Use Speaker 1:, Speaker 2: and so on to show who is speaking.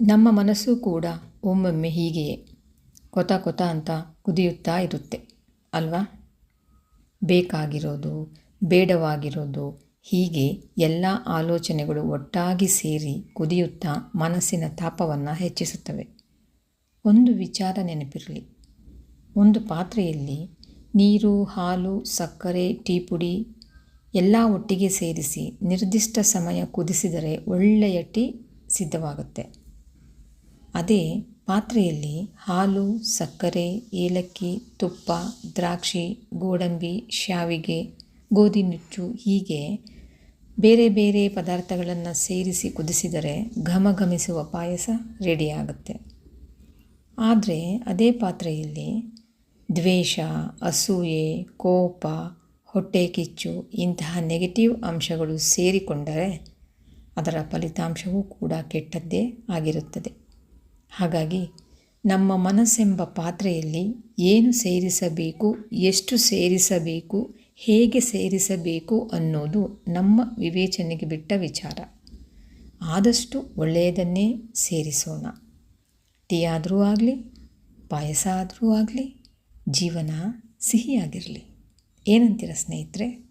Speaker 1: ನಮ್ಮ ಮನಸ್ಸು ಕೂಡ ಒಮ್ಮೊಮ್ಮೆ ಹೀಗೆಯೇ ಕೊತ ಕೊತ ಅಂತ ಕುದಿಯುತ್ತಾ ಇರುತ್ತೆ ಅಲ್ವಾ? ಬೇಕಾಗಿರೋದು, ಬೇಡವಾಗಿರೋದು, ಹೀಗೆ ಎಲ್ಲ ಆಲೋಚನೆಗಳು ಒಟ್ಟಾಗಿ ಸೇರಿ ಕುದಿಯುತ್ತಾ ಮನಸ್ಸಿನ ತಾಪವನ್ನು ಹೆಚ್ಚಿಸುತ್ತವೆ. ಒಂದು ವಿಚಾರ ನೆನಪಿರಲಿ, ಒಂದು ಪಾತ್ರೆಯಲ್ಲಿ ನೀರು, ಹಾಲು, ಸಕ್ಕರೆ, ಟೀ ಪುಡಿ ಎಲ್ಲ ಒಟ್ಟಿಗೆ ಸೇರಿಸಿ ನಿರ್ದಿಷ್ಟ ಸಮಯ ಕುದಿಸಿದರೆ ಒಳ್ಳೆಯ ಟೀ ಸಿದ್ಧವಾಗುತ್ತೆ. ಅದೇ ಪಾತ್ರೆಯಲ್ಲಿ ಹಾಲು, ಸಕ್ಕರೆ, ಏಲಕ್ಕಿ, ತುಪ್ಪ, ದ್ರಾಕ್ಷಿ, ಗೋಡಂಬಿ, ಶಾವಿಗೆ, ಗೋಧಿ ನುಚ್ಚು ಹೀಗೆ ಬೇರೆ ಬೇರೆ ಪದಾರ್ಥಗಳನ್ನು ಸೇರಿಸಿ ಕುದಿಸಿದರೆ ಘಮಘಮಿಸುವ ಪಾಯಸ ರೆಡಿಯಾಗುತ್ತೆ. ಆದರೆ ಅದೇ ಪಾತ್ರೆಯಲ್ಲಿ ದ್ವೇಷ, ಅಸೂಯೆ, ಕೋಪ, ಹೊಟ್ಟೆ ಕಿಚ್ಚು ಇಂತಹ ನೆಗೆಟಿವ್ ಅಂಶಗಳು ಸೇರಿಕೊಂಡರೆ ಅದರ ಫಲಿತಾಂಶವೂ ಕೂಡ ಕೆಟ್ಟದ್ದೇ ಆಗಿರುತ್ತದೆ. ಹಾಗಾಗಿ ನಮ್ಮ ಮನಸ್ಸೆಂಬ ಪಾತ್ರೆಯಲ್ಲಿ ಏನು ಸೇರಿಸಬೇಕು, ಎಷ್ಟು ಸೇರಿಸಬೇಕು, ಹೇಗೆ ಸೇರಿಸಬೇಕು ಅನ್ನೋದು ನಮ್ಮ ವಿವೇಚನೆಗೆ ಬಿಟ್ಟ ವಿಚಾರ. ಆದಷ್ಟು ಒಳ್ಳೆಯದನ್ನೇ ಸೇರಿಸೋಣ. ಟೀ ಆದರೂ ಆಗಲಿ, ಪಾಯಸ ಆದರೂ ಆಗಲಿ, ಜೀವನ ಸಿಹಿಯಾಗಿರಲಿ. ಏನಂತೀರ ಸ್ನೇಹಿತರೆ?